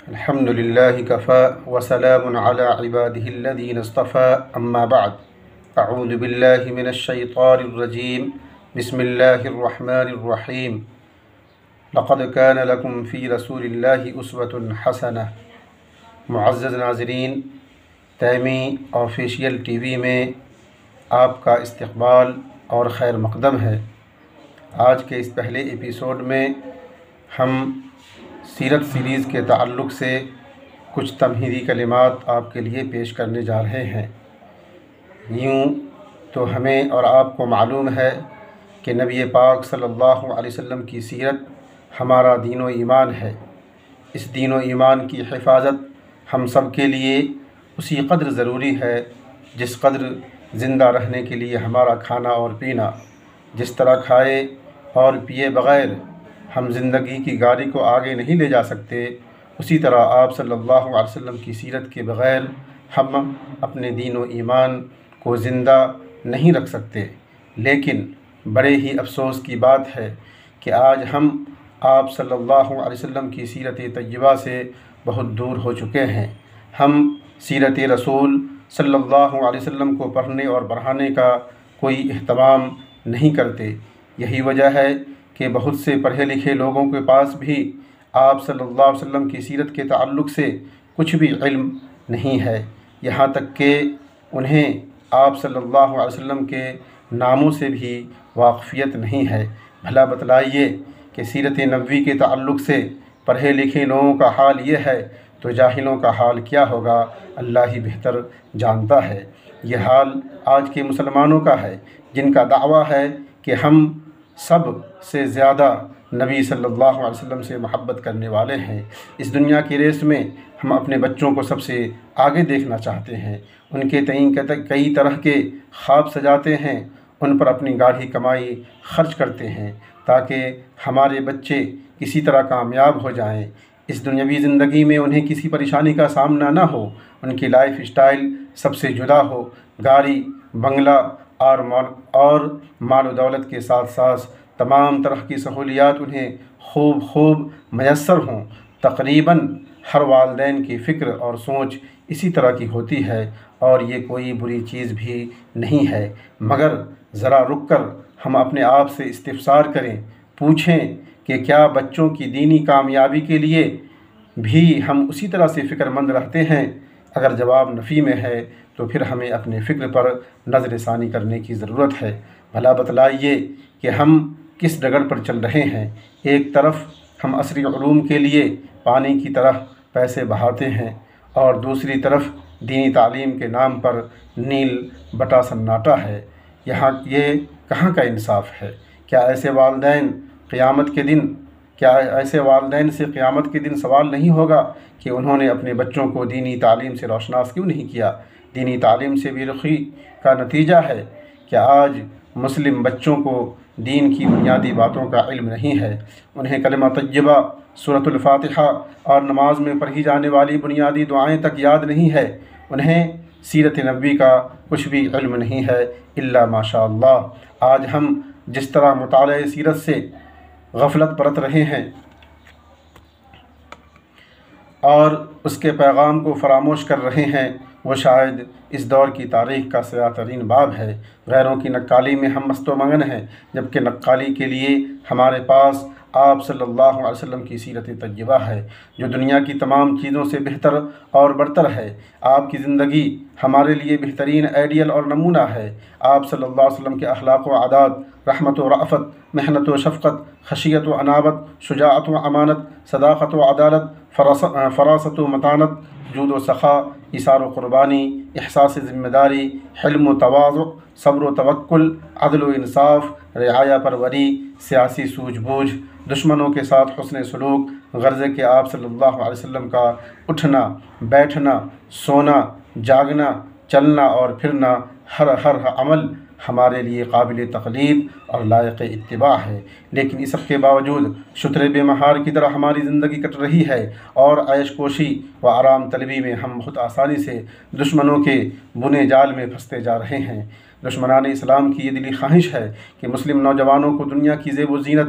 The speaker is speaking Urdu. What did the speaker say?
الحمد لله كفى وسلام على عباده الذين اصطفى أما بعد أعوذ بالله من الشيطان الرجيم بسم الله الرحمن الرحيم لقد كان لكم في رسول الله أسوة حسنة۔ معزز ناظرین، تیمی آفیشیل ٹی وی میں آپ کا استقبال اور خیر مقدم ہے۔ آج کے اس پہلے ایپیسوڈ میں ہم سیرت سیریز کے تعلق سے کچھ تمہیدی کلمات آپ کے لیے پیش کرنے جا رہے ہیں۔ یوں تو ہمیں اور آپ کو معلوم ہے کہ نبی پاک صلی اللہ علیہ وسلم کی سیرت ہمارا دین و ایمان ہے۔ اس دین و ایمان کی حفاظت ہم سب کے لیے اسی قدر ضروری ہے جس قدر زندہ رہنے کے لیے ہمارا کھانا اور پینا۔ جس طرح کھائے اور پیے بغیر ہم زندگی کی گاڑی کو آگے نہیں لے جا سکتے، اسی طرح آپ صلی اللہ علیہ وسلم کی سیرت کے بغیر ہم اپنے دین و ایمان کو زندہ نہیں رکھ سکتے۔ لیکن بڑے ہی افسوس کی بات ہے کہ آج ہم آپ صلی اللہ علیہ وسلم کی سیرت طیبہ سے بہت دور ہو چکے ہیں۔ ہم سیرت رسول صلی اللہ علیہ وسلم کو پڑھنے اور پڑھانے کا کوئی اہتمام نہیں کرتے۔ یہی وجہ ہے کہ بہت سے پڑھے لکھے لوگوں کے پاس بھی آپ صلی اللہ علیہ وسلم کی سیرت کے تعلق سے کچھ بھی علم نہیں ہے، یہاں تک کہ انہیں آپ صلی اللہ علیہ وسلم کے ناموں سے بھی واقفیت نہیں ہے۔ بھلا بتلائیے کہ سیرت نبوی کے تعلق سے پڑھے لکھے لوگوں کا حال یہ ہے تو جاہلوں کا حال کیا ہوگا، اللہ ہی بہتر جانتا ہے۔ یہ حال آج کے مسلمانوں کا ہے جن کا دعویٰ ہے کہ ہم سب سے زیادہ نبی صلی اللہ علیہ وسلم سے محبت کرنے والے ہیں۔ اس دنیا کی ریس میں ہم اپنے بچوں کو سب سے آگے دیکھنا چاہتے ہیں، ان کے تئیں کئی طرح کے خواب سجاتے ہیں، ان پر اپنی گاڑھی کمائی خرچ کرتے ہیں تاکہ ہمارے بچے کسی طرح کامیاب ہو جائیں، اس دنیاوی زندگی میں انہیں کسی پریشانی کا سامنا نہ ہو، ان کی لائف اسٹائل سب سے جدا ہو، گاڑی بنگلہ اور مال و دولت کے ساتھ ساتھ تمام طرح کی سہولیات انہیں خوب میسر ہوں۔ تقریباً ہر والدین کی فکر اور سوچ اسی طرح کی ہوتی ہے اور یہ کوئی بری چیز بھی نہیں ہے، مگر ذرا رک کر ہم اپنے آپ سے استفسار کریں، پوچھیں کہ کیا بچوں کی دینی کامیابی کے لیے بھی ہم اسی طرح سے فکر مند رہتے ہیں؟ اگر جواب نفی میں ہے تو پھر ہمیں اپنے فکر پر نظر ثانی کرنے کی ضرورت ہے۔ بھلا بتلائیے کہ ہم کس ڈگر پر چل رہے ہیں۔ ایک طرف ہم عصری علوم کے لیے پانی کی طرح پیسے بہاتے ہیں اور دوسری طرف دینی تعلیم کے نام پر نیل بٹا سناٹا ہے۔ یہ کہاں کا انصاف ہے؟ کیا ایسے والدین سے قیامت کے دن سوال نہیں ہوگا کہ انہوں نے اپنے بچوں کو دینی تعلیم سے روشناس کیوں نہیں کیا؟ دینی تعلیم سے بے رخی کا نتیجہ ہے کہ آج مسلم بچوں کو دین کی بنیادی باتوں کا علم نہیں ہے، انہیں کلمہ طیبہ، سورۃ الفاتحہ اور نماز میں پڑھی جانے والی بنیادی دعائیں تک یاد نہیں ہے، انہیں سیرت نبوی کا کچھ بھی علم نہیں ہے الا ماشاء اللہ۔ آج ہم جس طرح مطالعہ سیرت سے غفلت برت رہے ہیں اور اس کے پیغام کو فراموش کر رہے ہیں، وہ شاید اس دور کی تاریخ کا سیاہ ترین باب ہے۔ غیروں کی نقالی میں ہم مست و مگن ہیں، جبکہ نقالی کے لیے ہمارے پاس آپ صلی اللہ علیہ وسلم کی سیرت طیبہ ہے جو دنیا کی تمام چیزوں سے بہتر اور برتر ہے۔ آپ کی زندگی ہمارے لیے بہترین آئیڈیل اور نمونہ ہے۔ آپ صلی اللہ علیہ وسلم کے اخلاق و عادات، رحمت و رأفت، محنت و شفقت، خشیت و انابت، شجاعت و امانت، صداقت و عدالت، فراست و متانت، جود و سخا، ایثار و قربانی، احساس ذمہ داری، حلم و تواضع، صبر و توکل، عدل و انصاف، رعایا پروری، سیاسی سوجھ بوجھ، دشمنوں کے ساتھ حسن سلوک، غرض کہ آپ صلی اللہ علیہ وسلم کا اٹھنا، بیٹھنا، سونا، جاگنا، چلنا اور پھرنا، ہر عمل ہمارے لیے قابل تقلید اور لائق اتباع ہے۔ لیکن اس سب کے باوجود شتر بے مہار کی طرح ہماری زندگی کٹ رہی ہے اور عیش کوشی و آرام طلبی میں ہم بہت آسانی سے دشمنوں کے بنے جال میں پھنستے جا رہے ہیں۔ دشمنان اسلام کی یہ دلی خواہش ہے کہ مسلم نوجوانوں کو دنیا کی زیب و زینت،